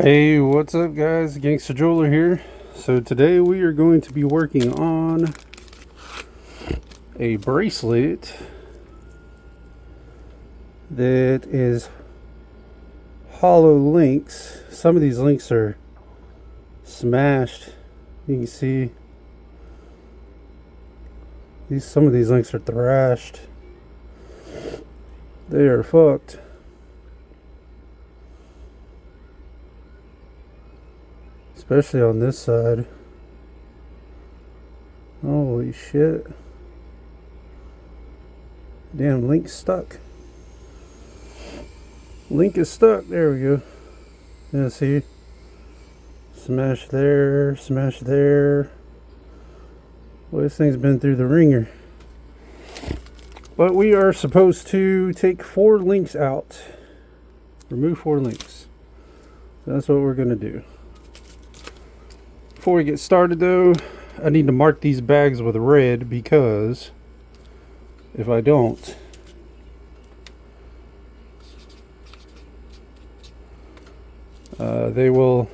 Hey, what's up, guys? Gangster Jeweler here. So today we are going to be working on a bracelet that is hollow links. Some of these links are smashed. You can see some of these links are thrashed. They are fucked. Especially on this side. Holy shit. Damn, link's stuck. Link is stuck. There we go. Yeah, see? Smash there, smash there. Well, this thing's been through the ringer. But we are supposed to take 4 links out. Remove 4 links. That's what we're going to do. Before we get started though, I need to mark these bags with red because if I don't, they'll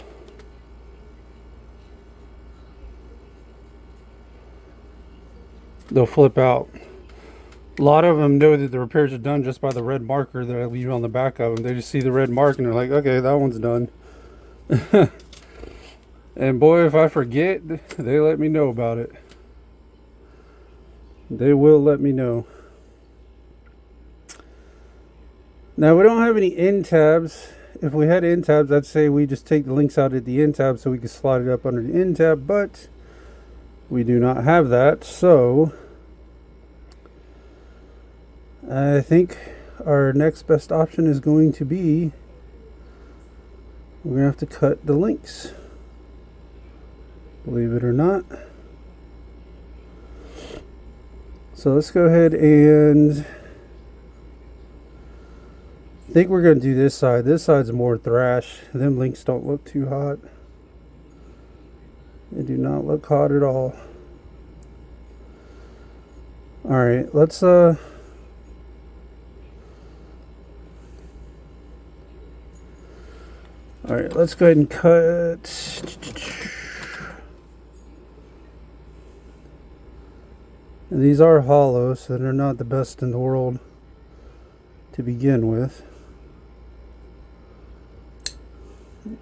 flip out. A lot of them know that the repairs are done just by the red marker that I leave on the back of them. They just see the red mark and they're like, okay, that one's done. And boy, if I forget, they let me know about it. They will let me know. Now, we don't have any end tabs. If we had end tabs, I'd say we just take the links out at the end tab so we can slide it up under the end tab, but we do not have that. So I think our next best option is going to be we're going to have to cut the links. Believe it or not. So let's go ahead and I think we're going to do this side. This side's more thrash. Them links don't look too hot. They do not look hot at all. Alright, let's Alright, let's go ahead and cut. And these are hollow, so they're not the best in the world to begin with.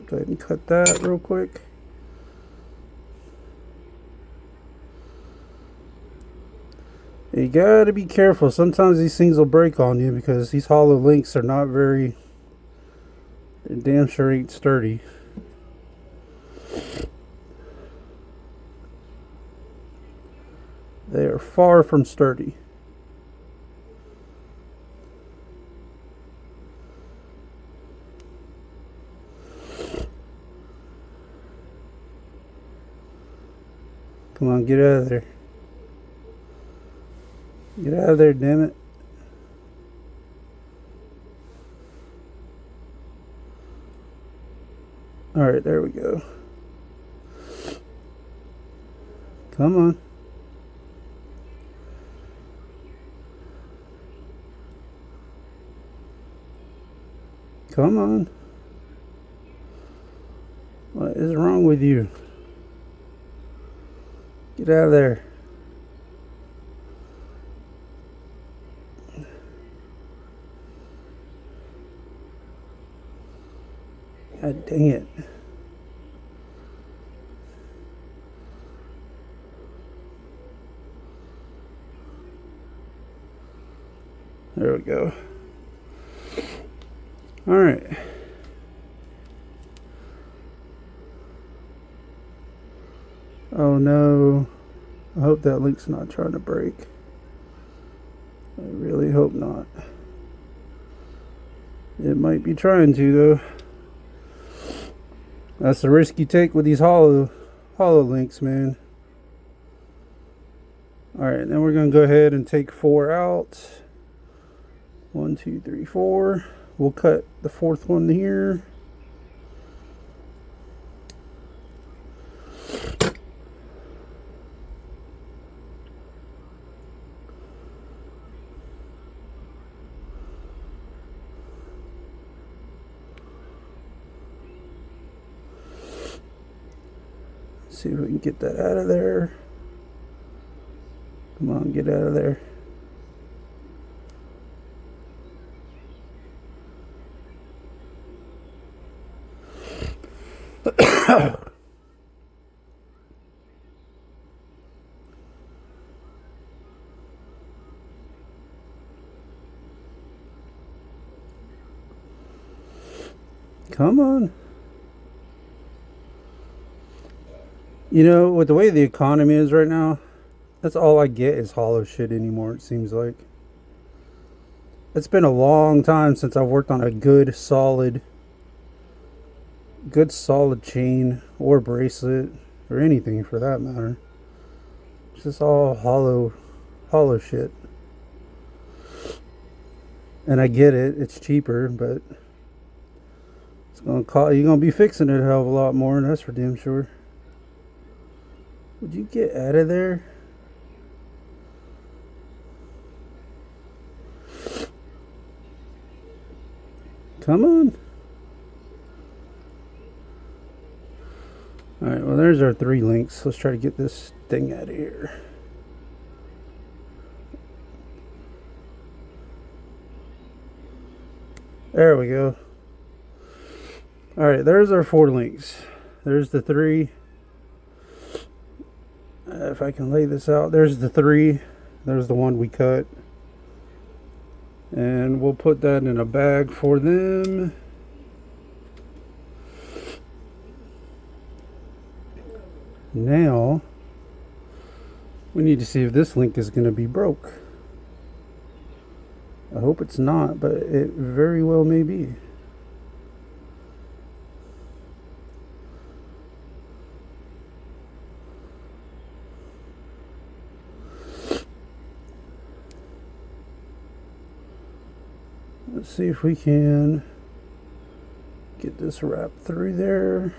Go ahead and cut that real quick. You gotta be careful. Sometimes these things will break on you because these hollow links are not very... They damn sure ain't sturdy. They are far from sturdy. Come on, get out of there. Get out of there, damn it. Alright, there we go. Come on. Come on. What is wrong with you? Get out of there. God dang it. There we go. All right. Oh no. I hope that link's not trying to break. I really hope not. It might be trying to though. That's the risk you take with these hollow links, man. Alright, then we're going to go ahead and take 4 out. 1, 2, 3, 4. We'll cut the 4th one here. See if we can get that out of there. Come on, get out of there. Come on. You know, with the way the economy is right now, that's all I get is hollow shit anymore, it seems like. It's been a long time since I've worked on a good solid chain or bracelet or anything for that matter. It's just all hollow shit. And I get it, it's cheaper, but it's gonna cost, you're gonna be fixing it a hell of a lot more, and that's for damn sure. Would you get out of there? Come on. Alright, well there's our 3 links. Let's try to get this thing out of here. There we go. Alright, there's our 4 links. There's the 3. If I can lay this out, there's the 3. There's the one we cut. And we'll put that in a bag for them. Now, we need to see if this link is going to be broke. I hope it's not, but it very well may be. Let's see if we can get this wrapped through there.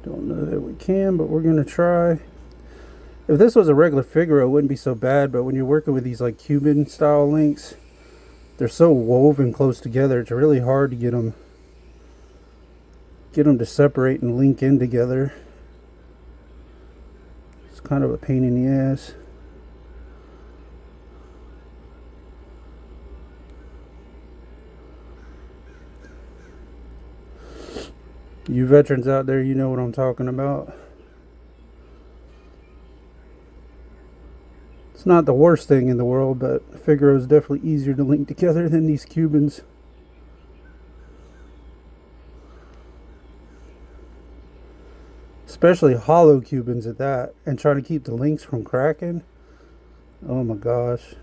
Don't know that we can, but we're going to try. If this was a regular figure, it wouldn't be so bad, but when you're working with these like Cuban style links, they're so woven close together, it's really hard to get them to separate and link in together. It's kind of a pain in the ass. You veterans out there, you know what I'm talking about. It's not the worst thing in the world, but Figaro is definitely easier to link together than these Cubans. Especially hollow Cubans at that, and trying to keep the links from cracking. Oh my gosh.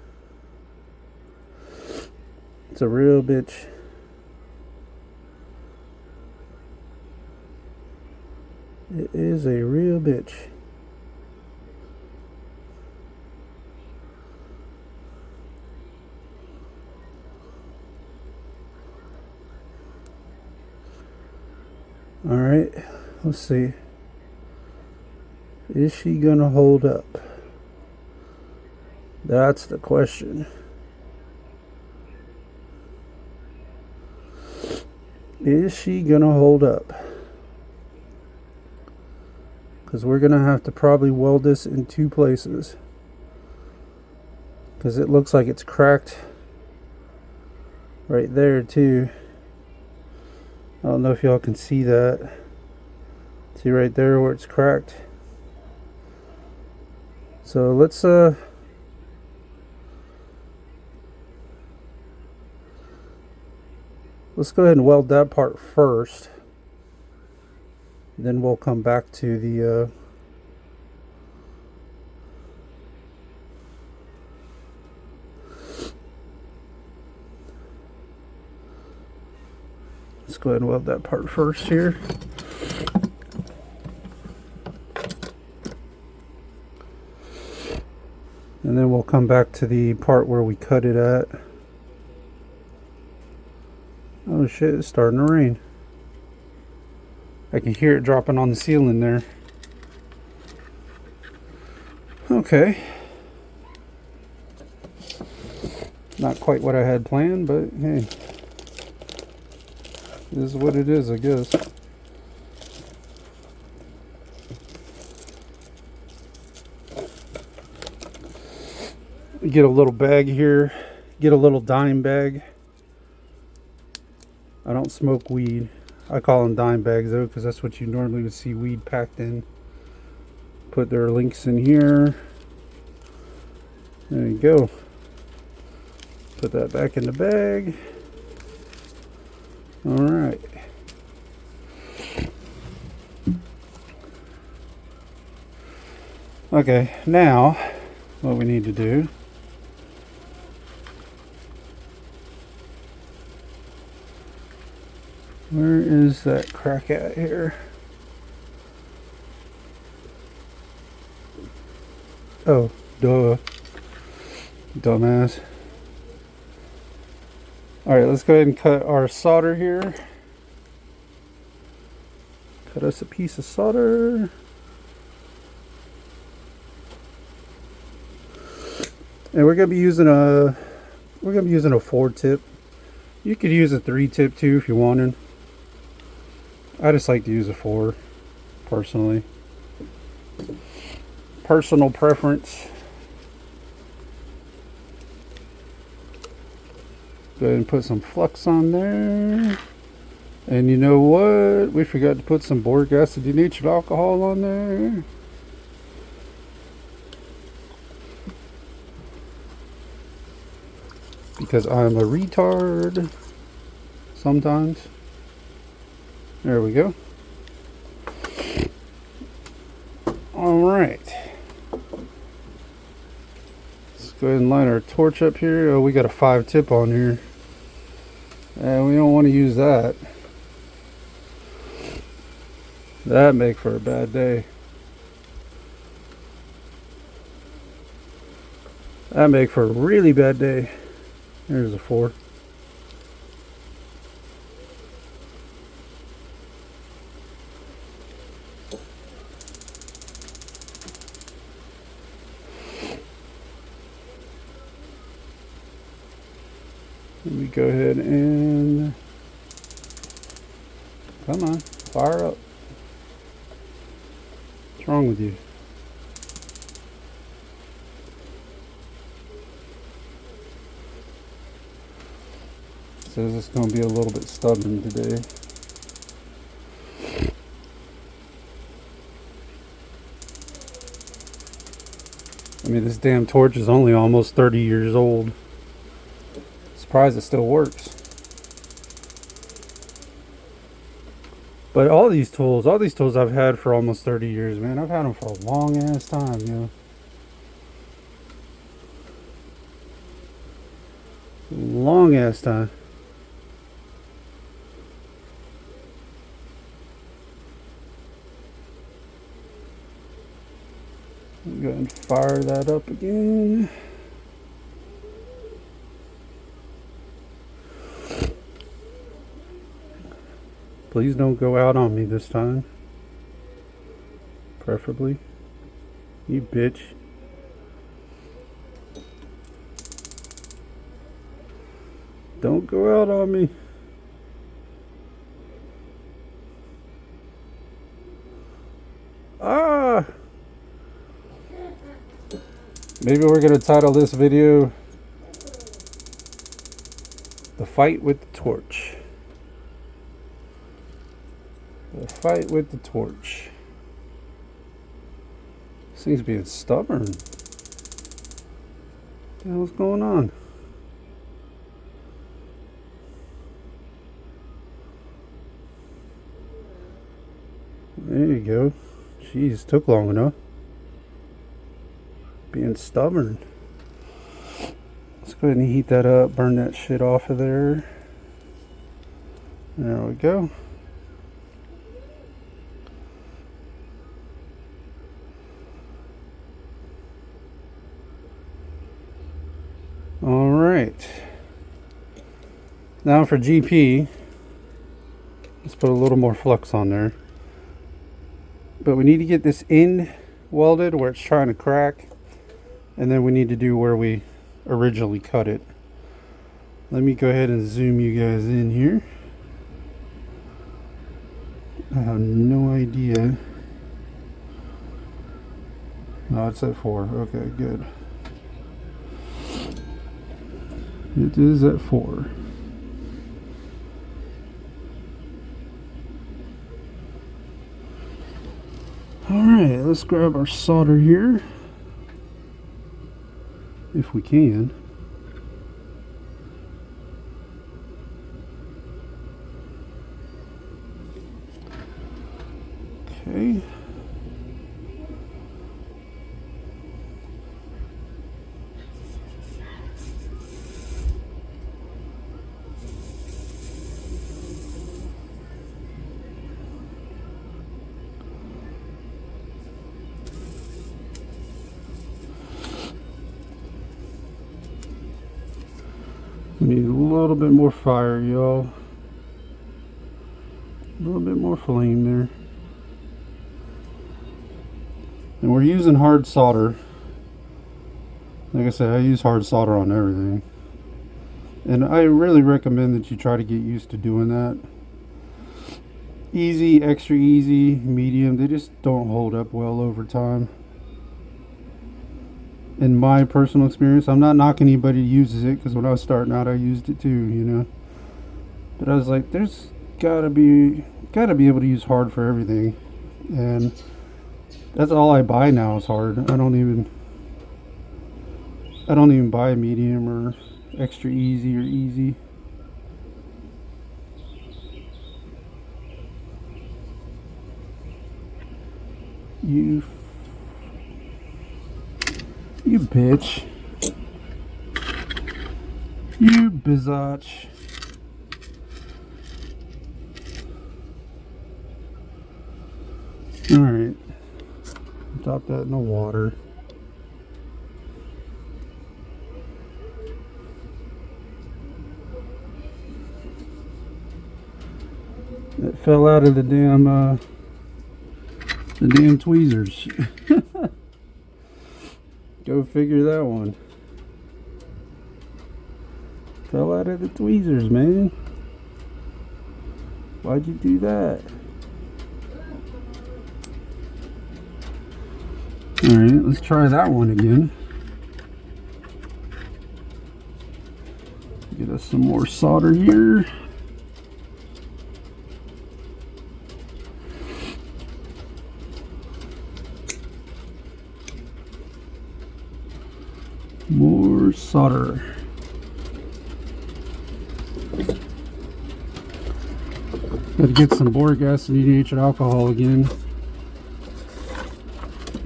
It's a real bitch. It is a real bitch. All right, let's see. Is she gonna hold up? That's the question. Is she gonna hold up? Because we're going to have to probably weld this in 2 places. Because it looks like it's cracked right there too. I don't know if y'all can see that. See right there where it's cracked. So let's go ahead and weld that part first. Then we'll come back to the let's go ahead and weld that part first here. And then we'll come back to the part where we cut it at. Oh shit, it's starting to rain. I can hear it dropping on the ceiling there. Okay. Not quite what I had planned, but hey. This is what it is, I guess. Get a little bag here. Get a little dime bag. I don't smoke weed. I call them dime bags though, because that's what you normally would see weed packed in. Put their links in here. There you go. Put that back in the bag. All right. Okay, now what we need to do where is that crack at here? Oh, duh. Dumbass. Alright, let's go ahead and cut our solder here. Cut us a piece of solder. And we're gonna be using a 4-tip. You could use a 3-tip too if you wanted. I just like to use a 4 personally. Personal preference. Go ahead and put some flux on there. And you know what? We forgot to put some boric acid denatured alcohol on there. Because I'm a retard sometimes. There we go. Alright. Let's go ahead and line our torch up here. Oh, we got a 5-tip on here. And we don't want to use that. That'd make for a bad day. That'd make for a really bad day. There's a 4. Let me go ahead and come on, fire up. What's wrong with you? Says it's going to be a little bit stubborn today. I mean, this damn torch is only almost 30 years old. Surprised it still works. But all these tools I've had for almost 30 years, man. I've had them for a long ass time, you know. Long ass time. Go ahead and fire that up again. Please don't go out on me this time. Preferably. You bitch. Don't go out on me. Ah! Maybe we're going to title this video The Fight with the Torch. The fight with the torch. This thing's being stubborn. What the hell's going on? There you go. Jeez, took long enough. Being stubborn. Let's go ahead and heat that up, burn that shit off of there. There we go. All right. Now for GP, let's put a little more flux on there. But we need to get this end welded where it's trying to crack. And then we need to do where we originally cut it. Let me go ahead and zoom you guys in here. I have no idea. No, it's at 4. Okay, good. It is at 4. Alright, let's grab our solder here. If we can. Okay. We need a little bit more fire, y'all. A little bit more flame there. And we're using hard solder. Like I said, I use hard solder on everything. And I really recommend that you try to get used to doing that. Easy, extra easy, medium, they just don't hold up well over time. In my personal experience, I'm not knocking anybody who uses it, because when I was starting out I used it too, you know. But I was like, there's gotta be able to use hard for everything. And that's all I buy now is hard. I don't even buy medium or extra easy or easy. You bitch. You bizzatch. Alright. Drop that in the water. It fell out of the damn tweezers. Go figure that one. Fell out of the tweezers, man. Why'd you do that? Alright, let's try that one again. Get us some more solder here. More solder. Gotta get some boric acid and denatured alcohol again.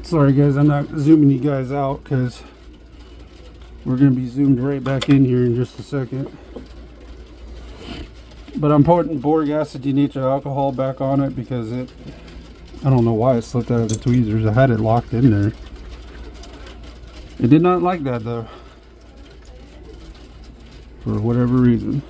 Sorry guys, I'm not zooming you guys out because we're going to be zoomed right back in here in just a second. But I'm putting boric acid denatured alcohol back on it because I don't know why it slipped out of the tweezers. I had it locked in there. It did not like that though, for whatever reason.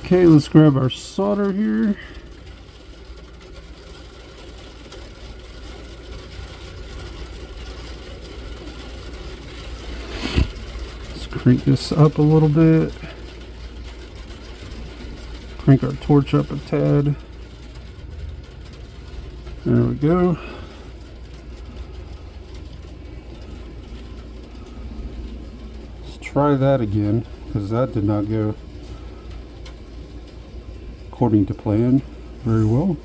Okay, let's grab our solder here. Let's crank this up a little bit. Crank our torch up a tad. There we go. Let's try that again, because that did not go according to plan very well.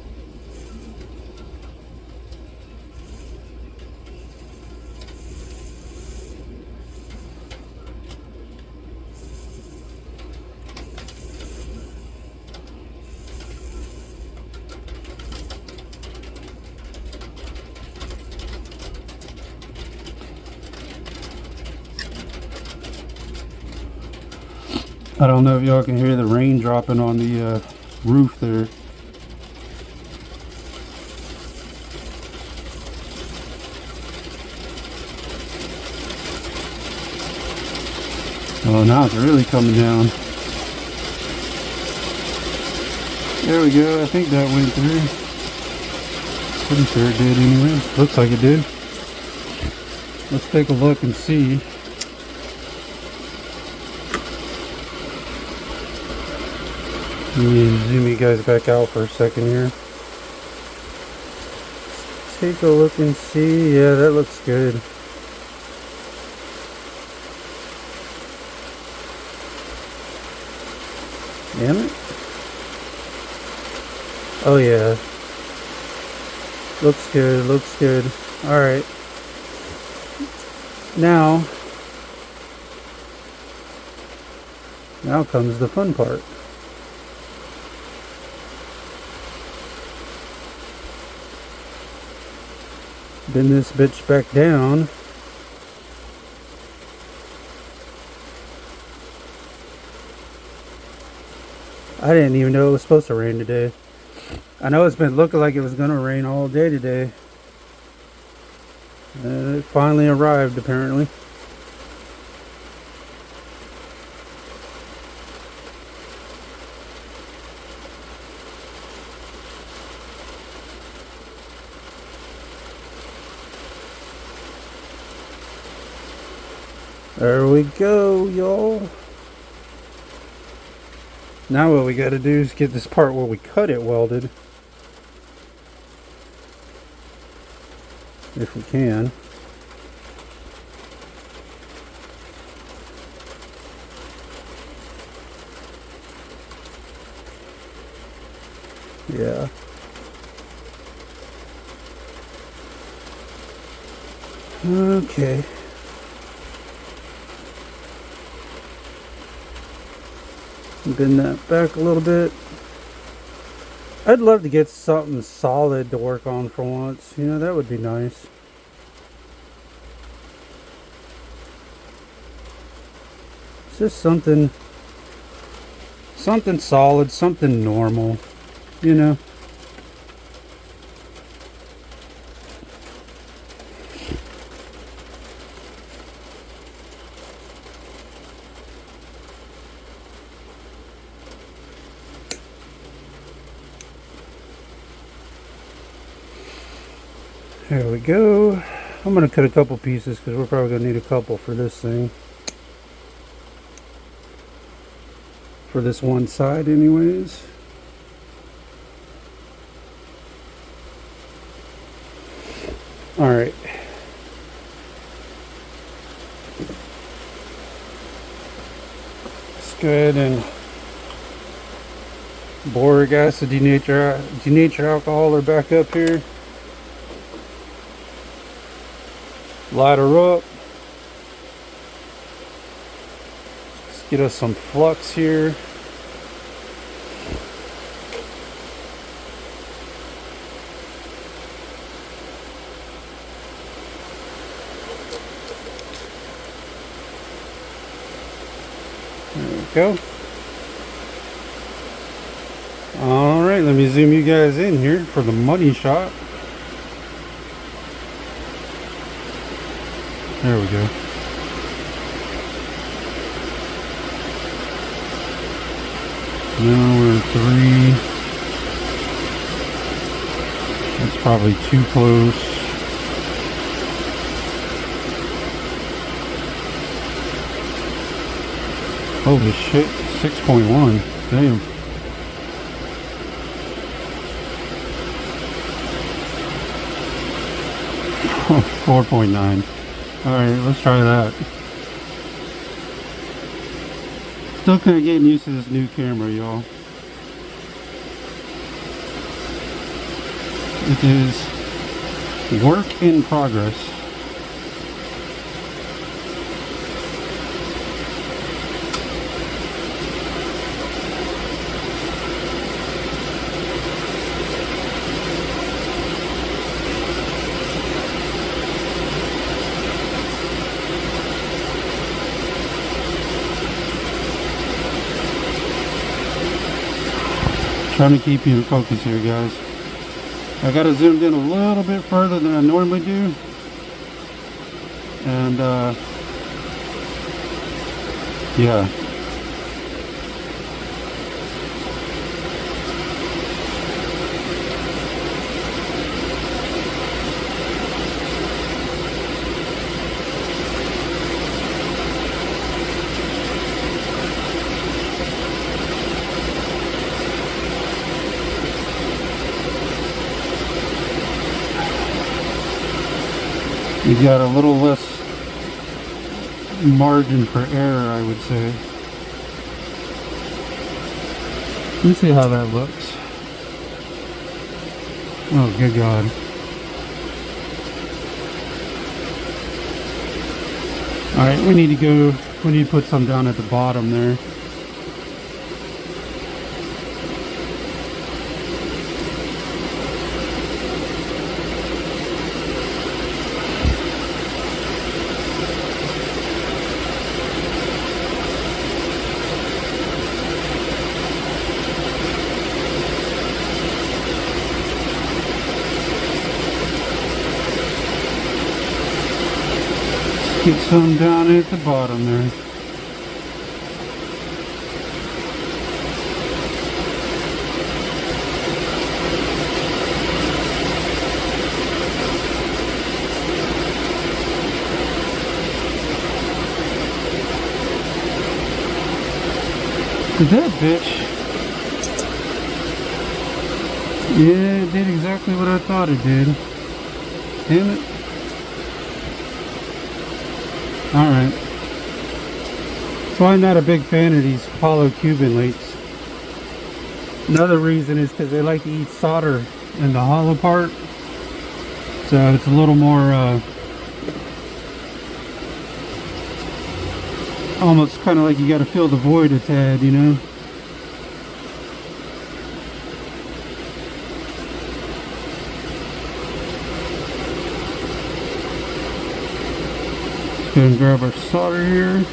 I don't know if y'all can hear the rain dropping on the roof there. Oh, now it's really coming down. There we go. I think that went through. Pretty sure it did anyway. Looks like it did. Let's take a look and see. Let me zoom you guys back out for a second here. Take a look and see. Yeah, that looks good. Damn it. Oh yeah. Looks good, looks good. Alright. Now comes the fun part. Bend this bitch back down. I didn't even know it was supposed to rain today. I know it's been looking like it was gonna rain all day today. And it finally arrived, apparently. There we go, y'all. Now what we gotta do is get this part where we cut it welded. If we can. Yeah. Okay. Bend that back a little bit. I'd love to get something solid to work on for once. You know, that would be nice. It's just something solid, something normal, you know. There we go. I'm going to cut a couple pieces because we're probably going to need a couple for this thing. For this one side anyways. Alright. Let's go ahead and boric acid denature alcohol are back up here. Light her up. Let's get us some flux here. There we go. Alright, let me zoom you guys in here for the money shot. There we go. Now we're at 3. That's probably too close. Holy shit, 6.1. Damn. Oh, 4.9. Alright, let's try that. Still kind of getting used to this new camera, y'all. It is work in progress. Trying to keep you in focus here, guys. I got it zoomed in a little bit further than I normally do. And, yeah. You got a little less margin for error, I would say. Let me see how that looks. Oh, good God. Alright, we need to put some down at the bottom there. Get some down at the bottom there. That bitch. Yeah, it did exactly what I thought it did. Damn it. Alright. So I'm not a big fan of these hollow Cuban links. Another reason is because they like to eat solder in the hollow part. So it's a little more, almost kind of like you got to fill the void a tad, you know? Go and grab our solder here.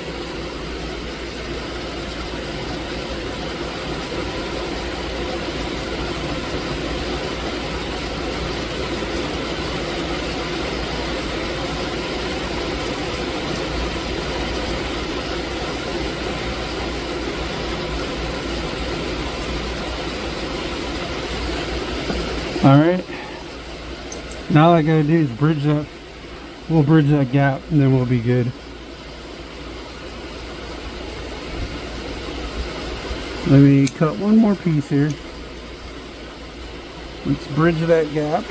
Alright. Now all I gotta do is bridge that. We'll bridge that gap and then we'll be good. Let me cut one more piece here. Let's bridge that gap.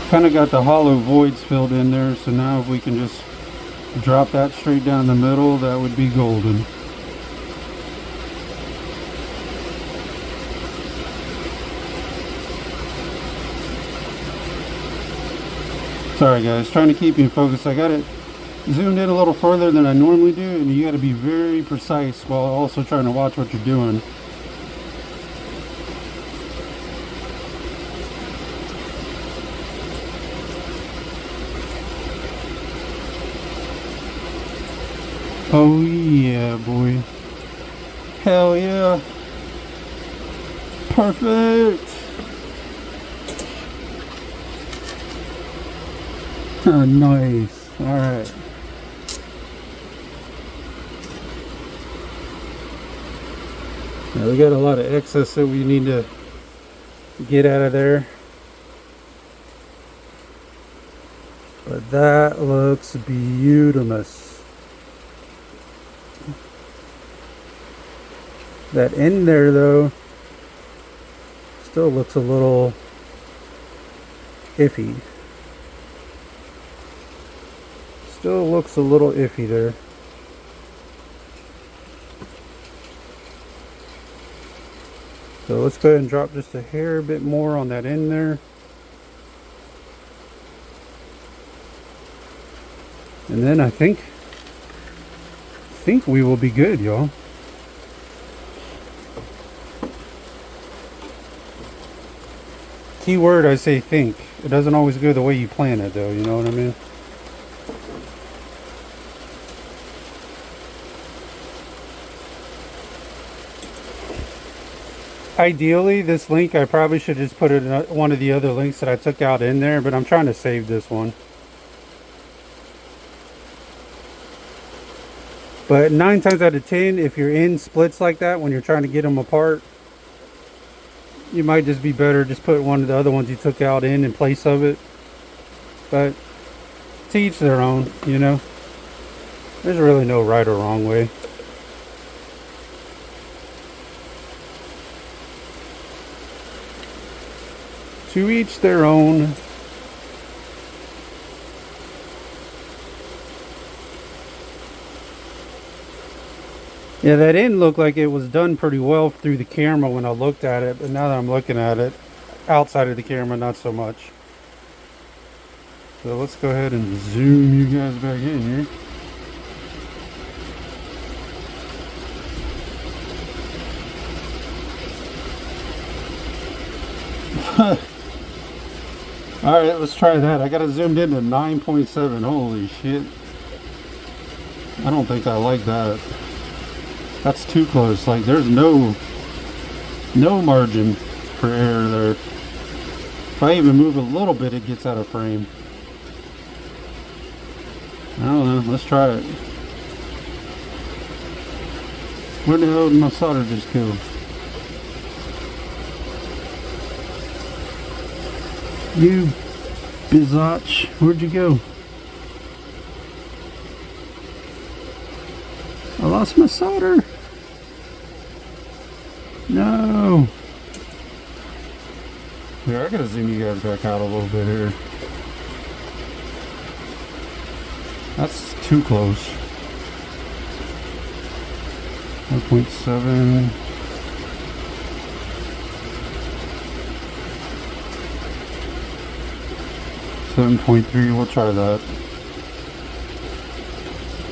Kind of got the hollow voids filled in there, so now if we can just drop that straight down the middle, that would be golden. Sorry guys, trying to keep you in focus. I got it zoomed in a little further than I normally do, and you got to be very precise while also trying to watch what you're doing. Oh yeah, boy. Hell yeah. Perfect. Oh, nice. Alright. Now we got a lot of excess that we need to get out of there. But that looks beautiful. That end there though still looks a little iffy. Still looks a little iffy there. So let's go ahead and drop just a hair bit more on that end there. And then I think we will be good, y'all. Key word, I say think. It doesn't always go the way you plan it though, you know what I mean? Ideally, this link, I probably should just put it in one of the other links that I took out in there, but I'm trying to save this one. But 9 times out of 10, if you're in splits like that, when you're trying to get them apart, you might just be better just put one of the other ones you took out in place of it. But to each their own, you know. There's really no right or wrong way. To each their own. Yeah, that didn't look like it was done pretty well through the camera when I looked at it, but now that I'm looking at it outside of the camera, not so much. So let's go ahead and zoom you guys back in here. Alright, let's try that. I got it zoomed in to 9.7. Holy shit. I don't think I like that. That's too close. Like, there's no margin for error there. If I even move a little bit, it gets out of frame. I don't know. Let's try it. Where the hell did my solder just go? You biatch. Where'd you go? I lost my solder. No. Here, I gotta zoom you guys back out a little bit here. That's too close. 1.7. 7.3. We'll try that.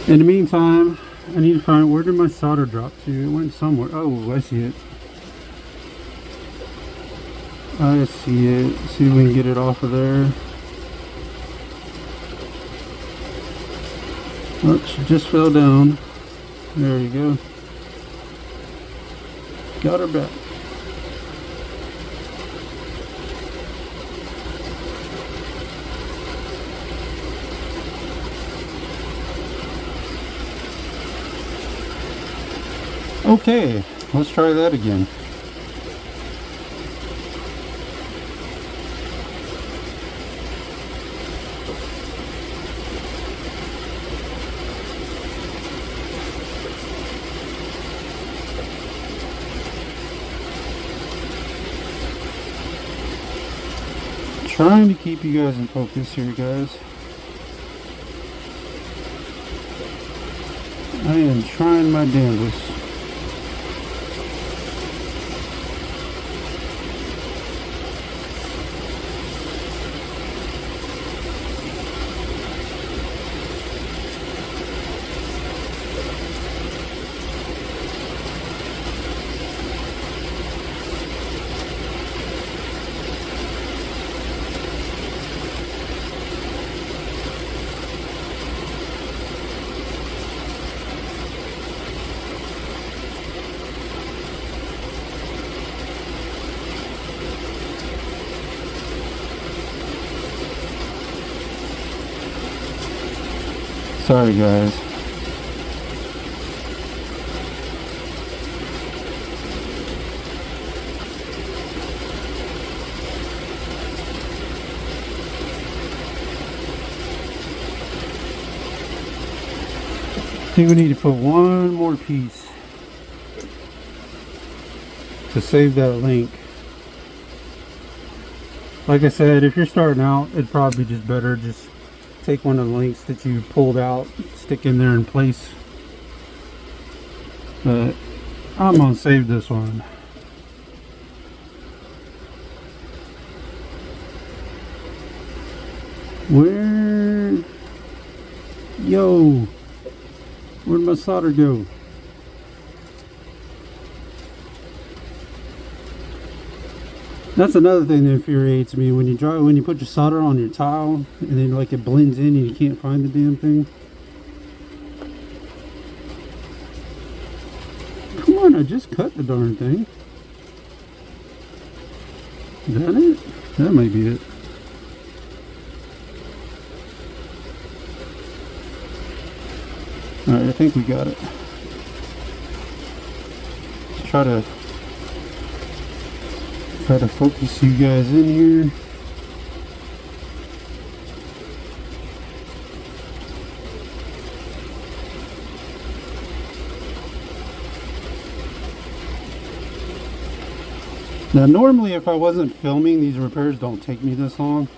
In the meantime, I need to find, where did my solder drop to? It went somewhere. Oh, I see it. I see it. See if we can get it off of there. Oh, she just fell down. There you go. Got her back. Okay, let's try that again. Trying to keep you guys in focus here, guys. I am trying my damnedest. Sorry, guys. I think we need to put one more piece to save that link. Like I said, if you're starting out, it'd probably be just better just take one of the links that you pulled out, stick in there in place. But I'm gonna save this one. Where? Yo, where'd my solder go? That's another thing that infuriates me when you put your solder on your tile and then like it blends in and you can't find the damn thing. Come on, I just cut the darn thing. Is that it? That might be it. Alright, I think we got it. Let's try to focus you guys in here. Now normally if I wasn't filming, these repairs don't take me this long.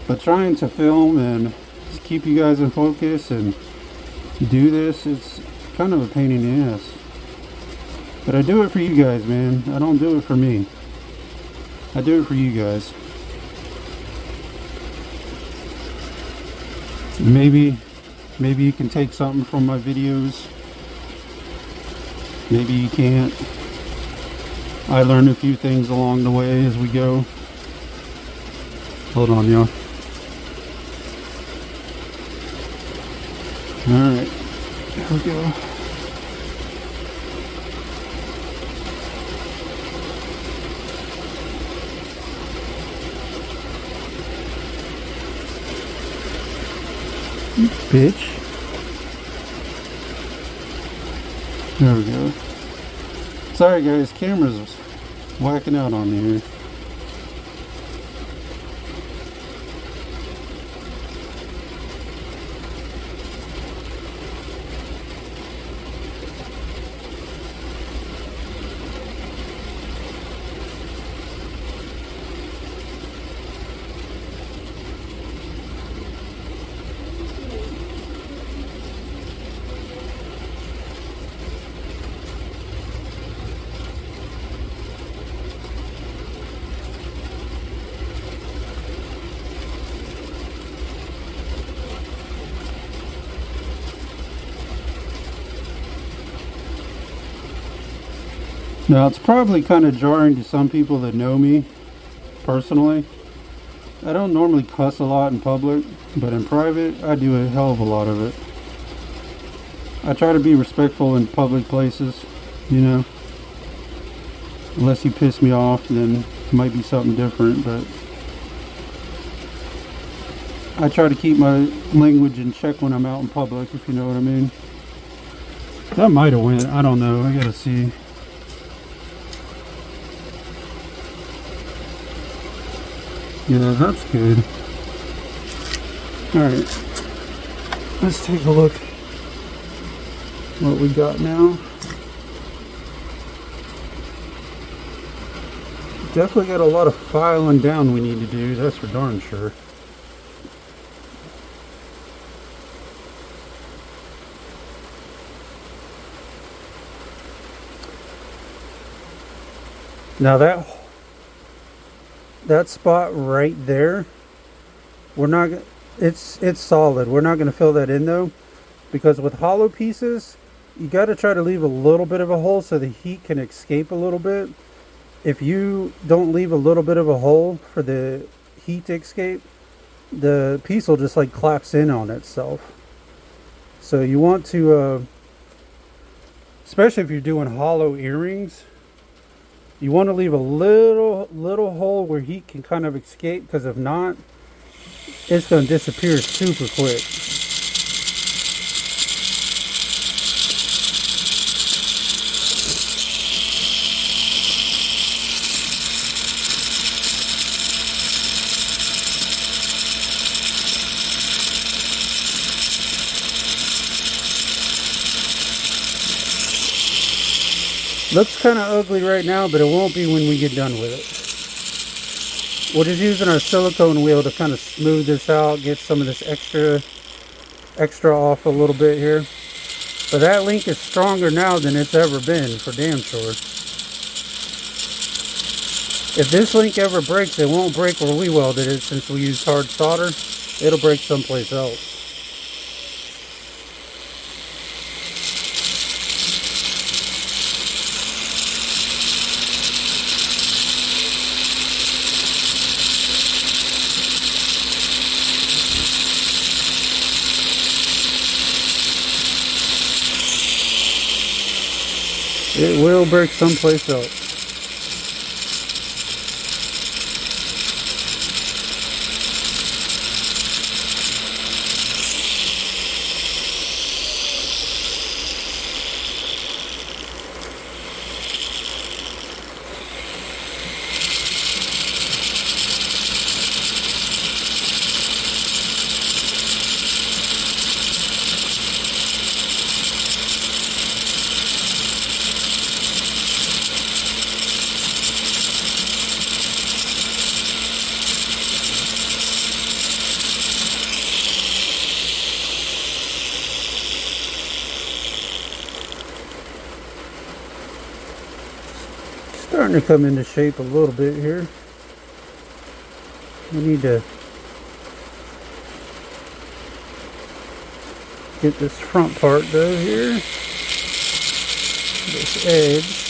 But trying to film and just keep you guys in focus and do this, it's kind of a pain in the ass. But I do it for you guys, man. I don't do it for me. I do it for you guys. Maybe you can take something from my videos. Maybe you can't. I learned a few things along the way as we go. Hold on, y'all. Alright, here we go. Bitch. There we go. Sorry guys, camera's whacking out on me here. Now it's probably kind of jarring to some people that know me personally. I don't normally cuss a lot in public, but in private I do a hell of a lot of it. I try to be respectful in public places, you know. Unless you piss me off, then it might be something different, but I try to keep my language in check when I'm out in public, if you know what I mean. That might have went, I don't know, I gotta see. Yeah, that's good. Alright, let's take a look what we got now. Definitely got a lot of filing down we need to do, that's for darn sure. Now that spot right there, we're not, it's solid. We're not going to fill that in though, because with hollow pieces, you got to try to leave a little bit of a hole so the heat can escape a little bit. If you don't leave a little bit of a hole for the heat to escape, the piece will just like collapse in on itself. So you want to, especially if you're doing hollow earrings, you want to leave a little hole where heat can kind of escape, because if not, it's going to disappear super quick. Looks kind of ugly right now, but it won't be when we get done with it. We're just using our silicone wheel to kind of smooth this out, get some of this extra off a little bit here. But that link is stronger now than it's ever been, for damn sure. If this link ever breaks, it won't break where we welded it, since we used hard solder. It'll break someplace else. It will break someplace else. starting to come into shape a little bit here. We need to get this front part though here, this edge.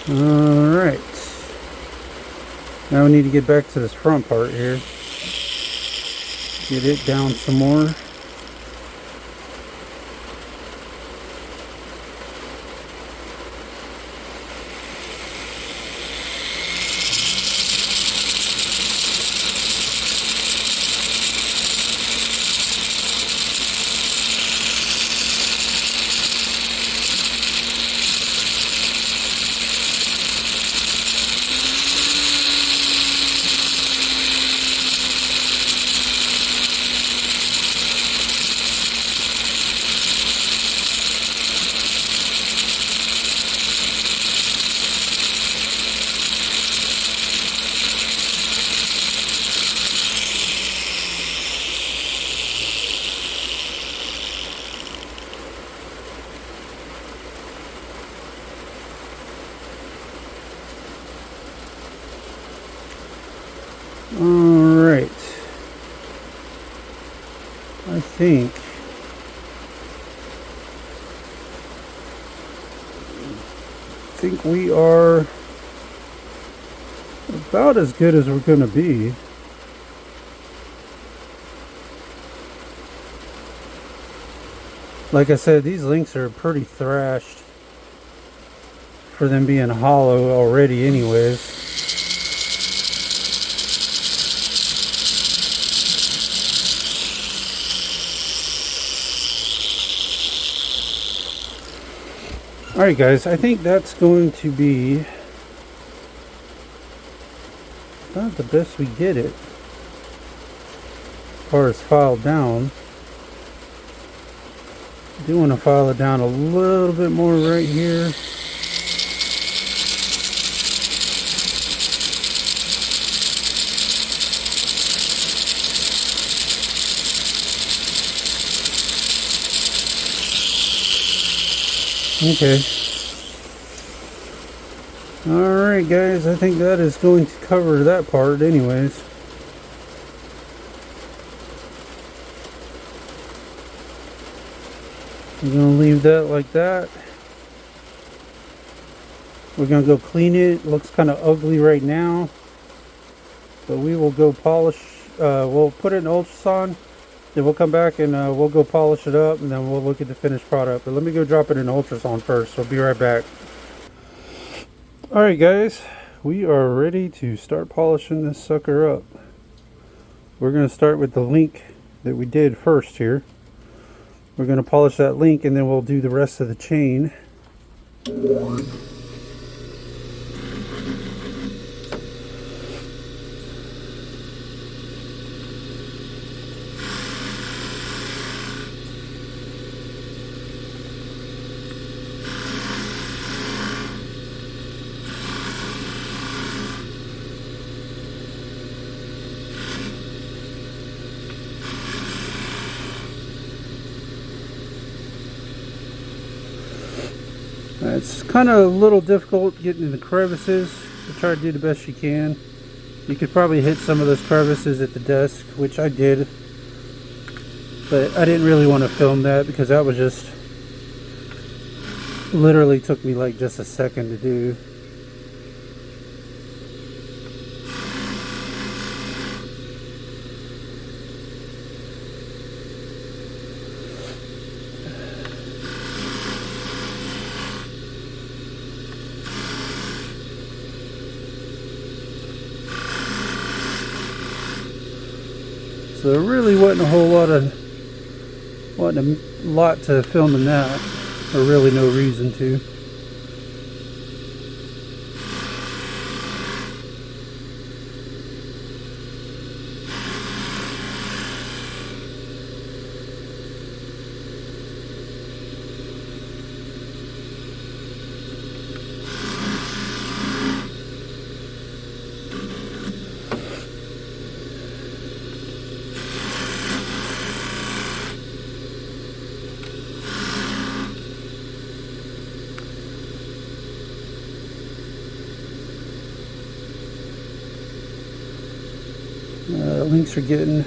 Alright, now we need to get back to this front part here, get it down some more. Alright, I think we are about as good as we're going to be. Like I said, these links are pretty thrashed for them being hollow already anyways. Alright guys, I think that's going to be about the best we get it as far as filed down. I do want to file it down a little bit more right here. Okay. Alright guys, I think that is going to cover that part anyways. I'm going to leave that like that. We're going to go clean it. It looks kind of ugly right now. But we will go polish. We'll put it in ultrasound. Then we'll come back and we'll go polish it up, and then we'll look at the finished product. But let me go drop it in ultrasound first. We'll be right back. Alright guys, we are ready to start polishing this sucker up. We're going to start with the link that we did first here. We're going to polish that link, and then we'll do the rest of the chain. It's kind of a little difficult getting in the crevices. But try to do the best you can. You could probably hit some of those crevices at the desk, which I did. But I didn't really want to film that because that was just literally took me like just a second to do. So there really wasn't a whole lot of lot to film in that, or really no reason to. Links are getting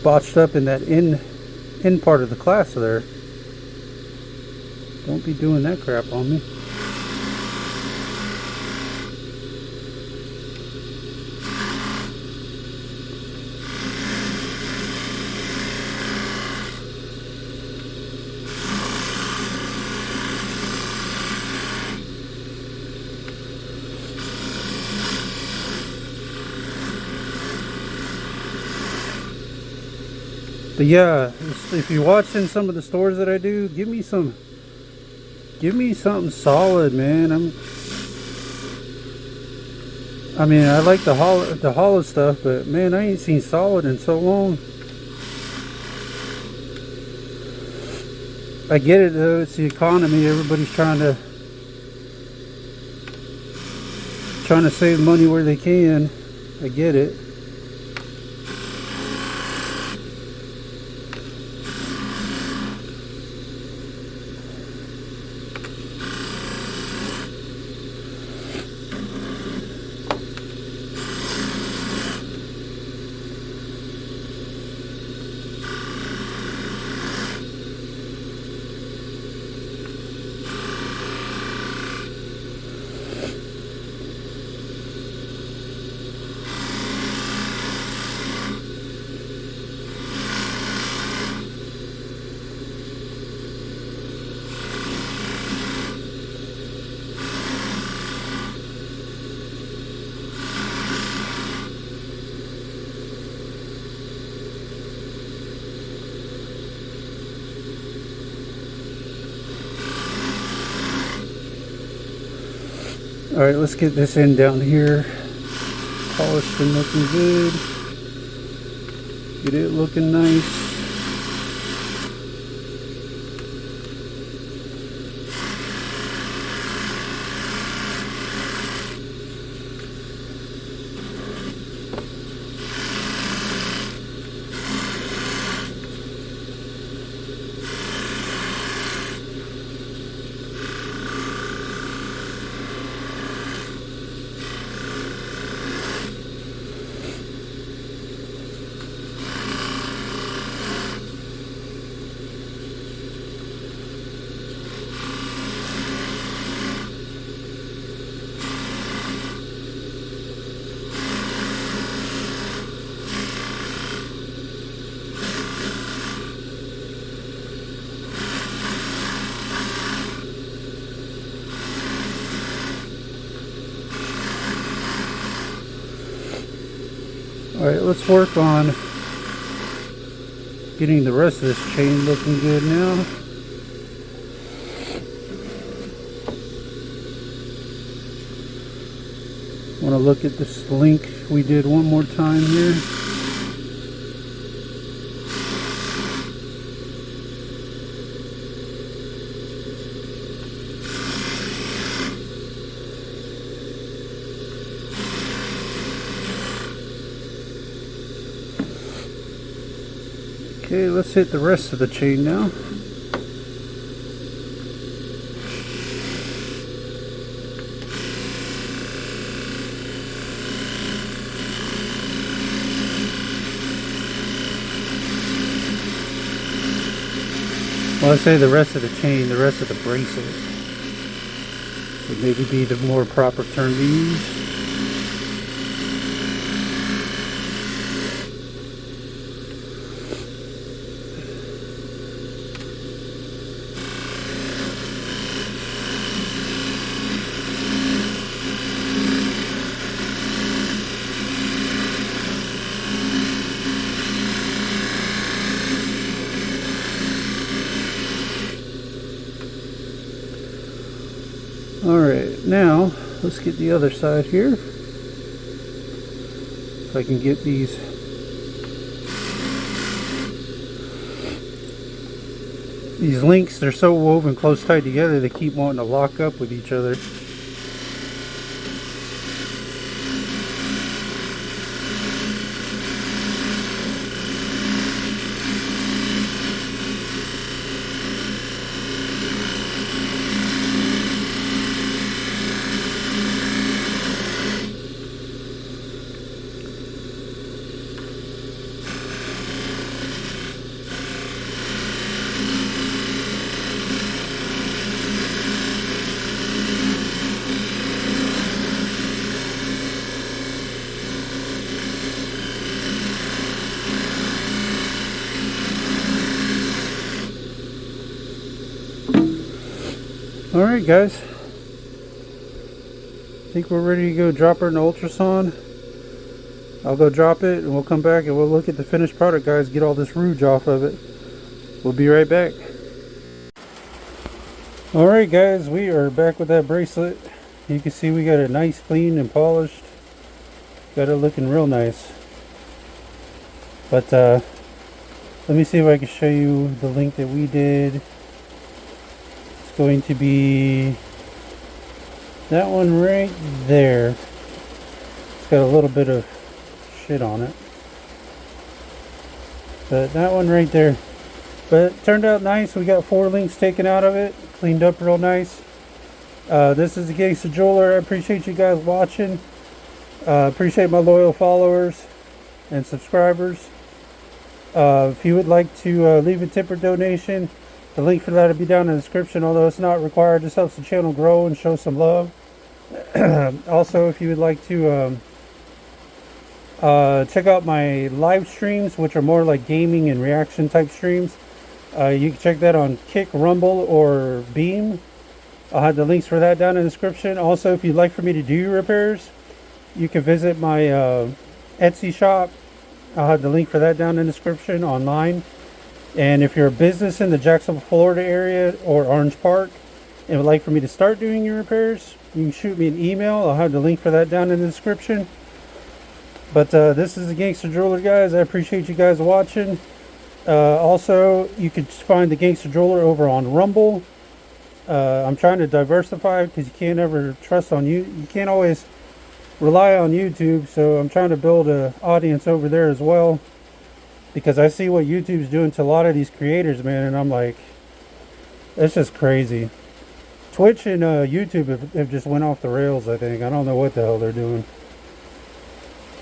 botched up in that in part of the class there. Don't be doing that crap on me. But yeah, if you're watching some of the stores that I do, give me something solid, man. I mean, I like the hollow stuff, but man, I ain't seen solid in so long. I get it though, it's the economy. Everybody's trying to save money where they can. I get it. Alright, let's get this end down here. Polished and looking good. Get it looking nice. Alright, let's work on getting the rest of this chain looking good now. Want to look at this link we did one more time here. Okay, let's hit the rest of the chain now. Well, I say the rest of the chain, the rest of the bracelet would maybe be the more proper term to use. Now, let's get the other side here. If I can get these. These links, they're so woven close tight together, they keep wanting to lock up with each other. Alright guys, I think we're ready to go drop her in the ultrasound. I'll go drop it and we'll come back and we'll look at the finished product, guys, get all this rouge off of it. We'll be right back. Alright guys, we are back with that bracelet. You can see we got it nice, clean and polished. Got it looking real nice. But let me see if I can show you the link that we did. Going to be that one right there. It's got a little bit of shit on it, but that one right there. But it turned out nice. We got 4 links taken out of it, cleaned up real nice. This is the Gangster Jeweler. I appreciate you guys watching. Appreciate my loyal followers and subscribers. If you would like to leave a tip or donation, the link for that will be down in the description, although it's not required. This helps the channel grow and show some love. Also, if you would like to check out my live streams, which are more like gaming and reaction type streams, you can check that on Kick, Rumble, or Beam. I'll have the links for that down in the description. Also, if you'd like for me to do your repairs, you can visit my Etsy shop. I'll have the link for that down in the description online. And if you're a business in the Jacksonville, Florida area or Orange Park and would like for me to start doing your repairs, you can shoot me an email. I'll have the link for that down in the description. But this is the Gangster Jeweler, guys. I appreciate you guys watching. Also, you can find the Gangster Jeweler over on Rumble. I'm trying to diversify because you can't ever trust on you. You can't always rely on YouTube, so I'm trying to build an audience over there as well. Because I see what YouTube's doing to a lot of these creators, man, and I'm like, it's just crazy. Twitch and YouTube have just went off the rails, I think. I don't know what the hell they're doing.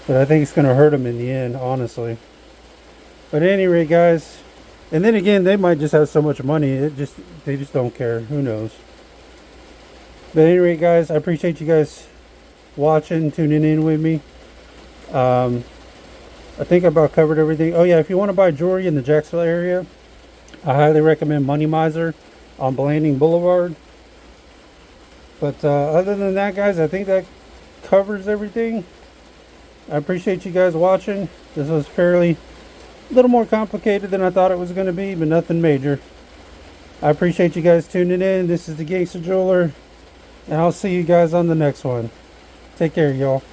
But I think it's going to hurt them in the end, honestly. But at any rate, guys, and then again, they might just have so much money, they just don't care. Who knows? But at any rate, guys, I appreciate you guys watching, tuning in with me. I think I about covered everything. Oh yeah, if you want to buy jewelry in the Jacksonville area, I highly recommend Money Miser on Blanding Boulevard. But other than that, guys, I think that covers everything. I appreciate you guys watching. This was a little more complicated than I thought it was going to be, but nothing major. I appreciate you guys tuning in. This is the Gangster Jeweler, and I'll see you guys on the next one. Take care, y'all.